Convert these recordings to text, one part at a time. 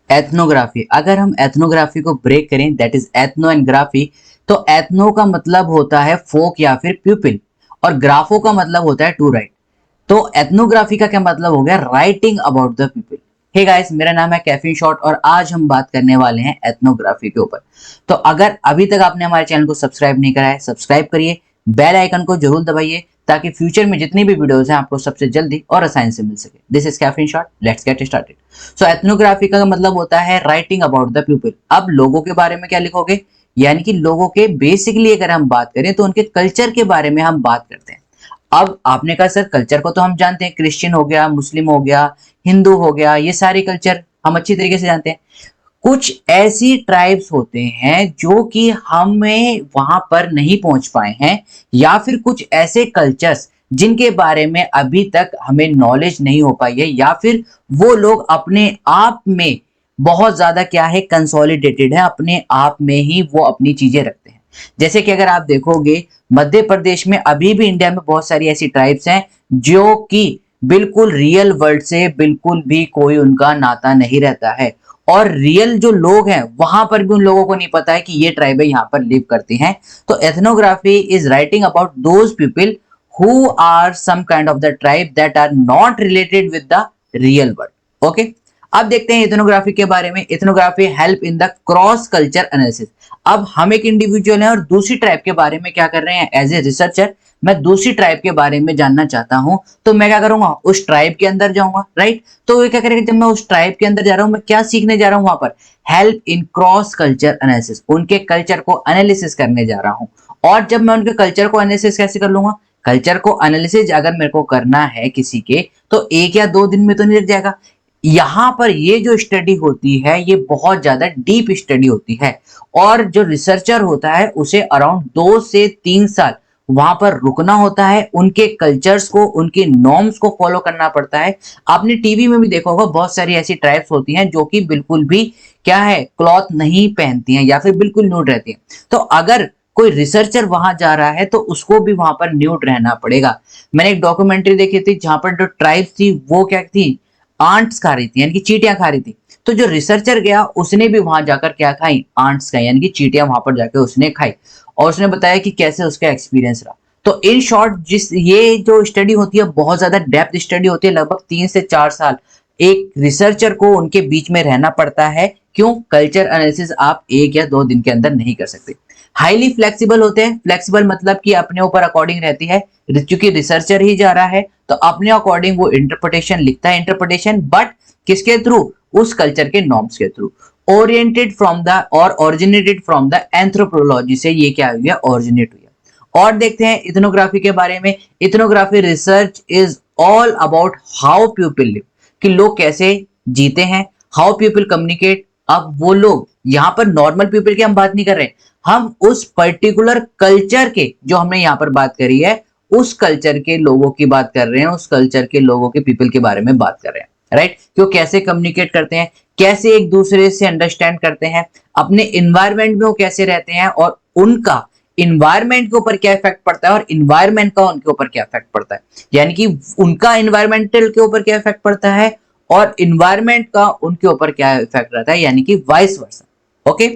Ethnography, अगर हम ethnography को ब्रेक करें, that is ethno and graphy, तो एथनो का मतलब होता है फोक या फिर प्यूपिल, और ग्राफो का मतलब होता है टू राइट। तो एथनोग्राफी का क्या मतलब हो गया? Writing about the people. Hey guys, मेरा नाम है कैफीन शॉट और आज हम बात करने वाले हैं एथनोग्राफी के ऊपर। तो अगर अभी तक आपने हमारे चैनल को सब्सक्राइब नहीं करा है, सब्सक्राइब करिए, बेल आइकन को जरूर दबाइए ताकि फ्यूचर में जितनी भी वीडियोस हैं आपको सबसे जल्दी और आसानी से मिल सके। This is caffeine shot, let's get started. So ethnography का मतलब होता है राइटिंग अबाउट द पीपल। अब लोगों के बारे में क्या लिखोगे? यानी कि लोगों के बेसिकली अगर हम बात करें तो उनके कल्चर के बारे में हम बात करते हैं। अब आपने कहा सर कल्चर को तो हम जानते हैं, क्रिश्चियन हो गया, मुस्लिम हो गया, हिंदू हो गया, ये सारे कल्चर हम अच्छी तरीके से जानते हैं। कुछ ऐसी ट्राइब्स होते हैं जो कि हमें वहां पर नहीं पहुंच पाए हैं, या फिर कुछ ऐसे कल्चर्स जिनके बारे में अभी तक हमें नॉलेज नहीं हो पाई है, या फिर वो लोग अपने आप में बहुत ज्यादा क्या है, कंसोलिडेटेड है, अपने आप में ही वो अपनी चीजें रखते हैं। जैसे कि अगर आप देखोगे मध्य प्रदेश में अभी भी इंडिया में बहुत सारी ऐसी ट्राइब्स हैं जो कि बिल्कुल रियल वर्ल्ड से बिल्कुल भी कोई उनका नाता नहीं रहता है, और रियल जो लोग हैं वहां पर भी उन लोगों को नहीं पता है कि ये ट्राइब यहाँ पर लिव करती हैं। तो ethnography is writing about those people who are some kind of the tribe that are not related with the real world. Okay, अब देखते हैं इथनोग्राफी के बारे में। Ethnography help in the cross culture analysis. अब हम एक इंडिविजुअल हैं और दूसरी ट्राइब के बारे में क्या कर रहे हैं? एज ए रिसर्चर मैं दूसरी ट्राइब के बारे में जानना चाहता हूं, तो मैं क्या करूंगा? उस ट्राइब के अंदर जाऊंगा, राइट? तो ये क्या करेगा, जब मैं उस ट्राइब के अंदर जा रहा हूं, मैं क्या सीखने जा रहा हूं वहां पर? Help in cross culture analysis, उनके कल्चर को एनालिसिस करने जा रहा हूं। और जब मैं उनके कल्चर को एनालिसिस कैसे कर लूंगा? कल्चर को एनालिसिस अगर मेरे को करना है किसी के, तो 1 या 2 दिन में तो नहीं लग जाएगा। यहाँ पर ये जो स्टडी होती है ये बहुत ज्यादा डीप स्टडी होती है, और जो रिसर्चर होता है उसे अराउंड 2 से 3 साल वहां पर रुकना होता है, उनके कल्चर्स को, उनके नॉर्म्स को फॉलो करना पड़ता है। आपने टीवी में भी देखा होगा, बहुत सारी ऐसी ट्राइब्स होती हैं जो कि बिल्कुल भी क्या है, क्लॉथ नहीं पहनती हैं या फिर बिल्कुल न्यूड रहती हैं। तो अगर कोई रिसर्चर वहां जा रहा है तो उसको भी वहां पर न्यूड रहना पड़ेगा। मैंने एक डॉक्यूमेंट्री देखी थी जहां पर जो ट्राइब्स थी वो क्या थी, आंट्स खा रही थी, यानी कि चींटियां खा रही थी। तो जो रिसर्चर गया उसने भी वहां जाकर क्या खाई? आंट्स खाई, यानी कि चींटियां वहां पर जाकर उसने खाई, और उसने बताया कि कैसे उसका एक्सपीरियंस रहा। तो इन शॉर्ट जिस ये जो स्टडी होती है बहुत ज्यादा डेप्थ स्टडी होती है, लगभग 3 से 4 साल एक रिसर्चर को उनके बीच में रहना पड़ता है। क्यों? कल्चर एनालिसिस आप 1 या 2 दिन के अंदर नहीं कर सकते। हाईली फ्लेक्सिबल होते हैं, फ्लेक्सिबल मतलब कि अपने ऊपर अकॉर्डिंग रहती है, क्योंकि रिसर्चर ही जा रहा है तो अपने अकॉर्डिंग वो इंटरप्रिटेशन लिखता है, इंटरप्रिटेशन बट किसके थ्रू? उस कल्चर के नॉर्म्स के थ्रू। ओरिएंटेड फ्रॉम द और ओरिजिनेटेड फ्रॉम द एंथ्रोपोलॉजी से ये क्या हुआ? ओरिजिनेट हुआ। और देखते हैं इथनोग्राफी के बारे में। Ethnography research is all about how people live, कि लोग कैसे जीते हैं, हाउ पीपल कम्युनिकेट। अब वो लोग, यहाँ पर नॉर्मल पीपल की हम बात नहीं कर रहे, हम उस पर्टिकुलर कल्चर के, जो हमने यहाँ पर बात करी है, उस कल्चर के लोगों की बात कर रहे हैं, उस कल्चर के लोगों के पीपल के बारे में बात कर रहे हैं, राइट? कि वो कैसे कम्युनिकेट करते हैं, कैसे एक दूसरे से अंडरस्टैंड करते हैं, अपने इन्वायरमेंट में वो कैसे रहते हैं, और उनका इन्वायरमेंट के ऊपर क्या इफेक्ट पड़ता है, और इन्वायरमेंट का उनके ऊपर क्या इफेक्ट पड़ता है। यानी कि उनका इन्वायरमेंटल के ऊपर क्या इफेक्ट पड़ता है और इन्वायरमेंट का उनके ऊपर क्या इफेक्ट रहता है, यानी कि vice versa. Okay,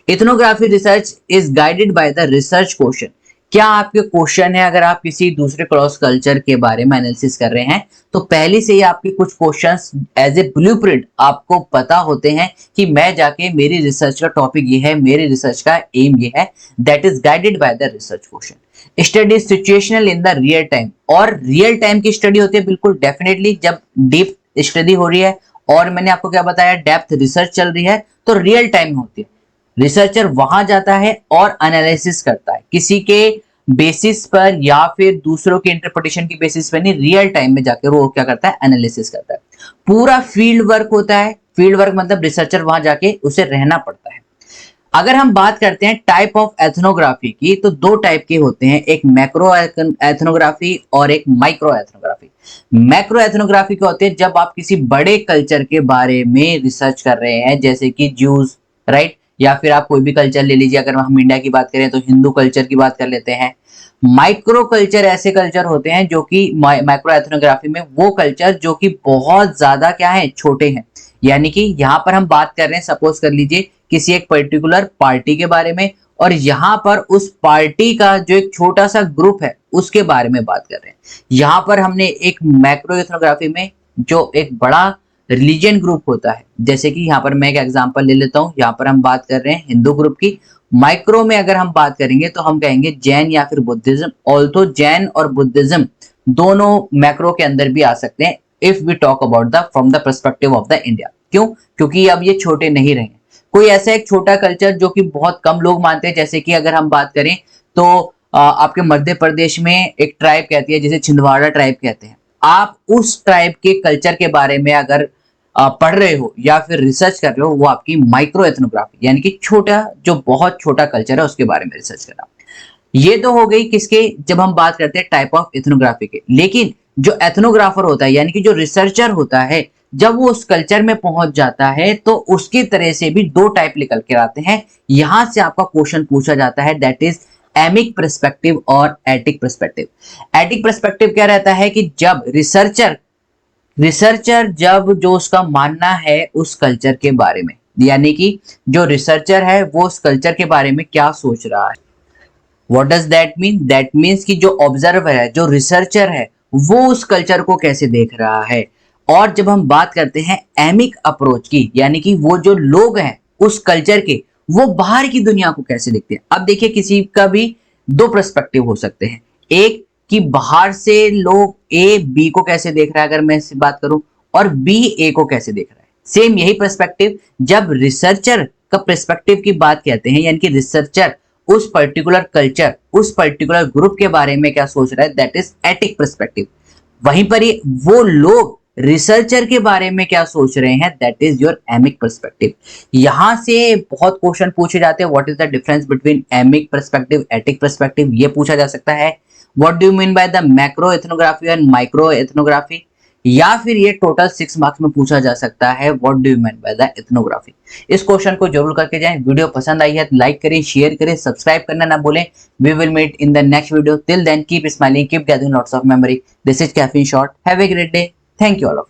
ethnography research is guided by the research question. क्या आपके क्वेश्चन है, अगर आप किसी दूसरे क्रॉस कल्चर के बारे में एनालिसिस कर रहे हैं तो पहले से ही आपके कुछ क्वेश्चंस एज ए ब्लूप्रिंट आपको पता होते हैं कि मैं जाके मेरी रिसर्च का टॉपिक ये है, मेरी रिसर्च का एम ये है, that is guided by the research question. Study situational in the real time, और रियल टाइम की स्टडी होती है बिल्कुल डेफिनेटली जब डीप स्टडी हो रही है, और मैंने आपको क्या बताया, डेप्थ रिसर्च चल रही है तो रियल टाइम होती है। रिसर्चर वहां जाता है और एनालिसिस करता है किसी के बेसिस पर या फिर दूसरों के इंटरप्रिटेशन की बेसिस पर नहीं, रियल टाइम में जाकर वो क्या करता है? एनालिसिस करता है। पूरा फील्ड वर्क होता है। फील्ड वर्क मतलब रिसर्चर वहां जाके उसे रहना पड़ता है। अगर हम बात करते हैं टाइप ऑफ एथनोग्राफी की, तो 2 टाइप के होते हैं, एक मैक्रो एथनोग्राफी और एक माइक्रो एथनोग्राफी। मैक्रो एथनोग्राफी क्या होती है? जब आप किसी बड़े कल्चर के बारे में रिसर्च कर रहे हैं, जैसे कि ज्यूज, राइट? या फिर आप कोई भी कल्चर ले लीजिए, अगर हम इंडिया की बात करें तो हिंदू कल्चर की बात कर लेते हैं। माइक्रो कल्चर ऐसे कल्चर होते हैं जो कि माइक्रो एथनोग्राफी में वो कल्चर जो कि बहुत ज्यादा क्या है, छोटे हैं। यानी कि यहाँ पर हम बात कर रहे हैं, सपोज कर लीजिए किसी एक पर्टिकुलर पार्टी के बारे में, और यहाँ पर उस पार्टी का जो एक छोटा सा ग्रुप है उसके बारे में बात कर रहे हैं। यहाँ पर हमने एक मैक्रो एथनोग्राफी में जो एक बड़ा रिलीजियन ग्रुप होता है, जैसे कि यहाँ पर मैं एक एग्जांपल ले लेता हूँ, यहाँ पर हम बात कर रहे हैं हिंदू ग्रुप की। माइक्रो में अगर हम बात करेंगे तो हम कहेंगे जैन या फिर बुद्धिज्म। ऑल्सो जैन और बुद्धिज्म दोनों मैक्रो के अंदर भी आ सकते हैं if we talk about the from the perspective of the India. क्यों? क्योंकि अब ये छोटे नहीं रहे। कोई ऐसा एक छोटा कल्चर जो कि बहुत कम लोग मानते हैं, जैसे कि अगर हम बात करें तो आपके मध्य प्रदेश में एक ट्राइब कहती है जिसे छिंदवाड़ा ट्राइब कहते हैं। आप उस ट्राइब के कल्चर के बारे में अगर पढ़ रहे हो या फिर रिसर्च कर रहे हो, वो आपकी माइक्रो एथनोग्राफी यानी कि छोटा, जो बहुत छोटा कल्चर है उसके बारे में रिसर्च करना। ये तो हो गई किसके, जब हम बात करते हैं टाइप ऑफ एथनोग्राफी के। लेकिन जो एथनोग्राफर होता है यानी कि जो रिसर्चर होता है, जब वो उस कल्चर में पहुंच जाता है तो उसकी तरह से भी दो टाइप निकल के आते हैं। यहां से आपका क्वेश्चन पूछा जाता है, दैट इज एमिक पर्सपेक्टिव और एटिक पर्सपेक्टिव। एटिक पर्सपेक्टिव क्या रहता है कि जब रिसर्चर जब जो उसका मानना है उस कल्चर के बारे में, यानी कि जो रिसर्चर है वो उस कल्चर के बारे में क्या सोच रहा है। What does that mean? That means कि जो ऑब्जर्वर है, जो रिसर्चर है, वो उस कल्चर को कैसे देख रहा है। और जब हम बात करते हैं एमिक अप्रोच की, यानी कि वो जो लोग हैं उस कल्चर के, वो बाहर की दुनिया को कैसे देखते हैं। अब देखिए किसी का भी दो पर्सपेक्टिव हो सकते हैं। एक कि बाहर से लोग ए बी को कैसे देख रहा है, अगर मैं इससे बात करूं, और बी ए को कैसे देख रहा है। सेम यही पर्सपेक्टिव जब रिसर्चर का पर्सपेक्टिव की बात कहते हैं, यानी कि रिसर्चर उस पर्टिकुलर कल्चर, उस पर्टिकुलर ग्रुप के बारे में क्या सोच रहा है, दैट इज एटिक पर्सपेक्टिव। वहीं पर ही वो लोग रिसर्चर के बारे में क्या सोच रहे हैं, that is your emic perspective. यहां से बहुत क्वेश्चन पूछे जाते हैं, what is the difference between emic perspective, etic perspective, ये पूछा जा सकता है। What do you mean by the macro ethnography and micro ethnography, या फिर ये टोटल 6 मार्क्स में पूछा जा सकता है, what do you mean by the ethnography. इस क्वेश्चन को जरूर करके जाएं। वीडियो पसंद आई है तो लाइक करें, शेयर करें, सब्सक्राइब करना ना भूलें। We will meet in the next video. Till then keep smiling, keep gathering lots of memory. This is caffeine shot. Have a great day. Thank you all of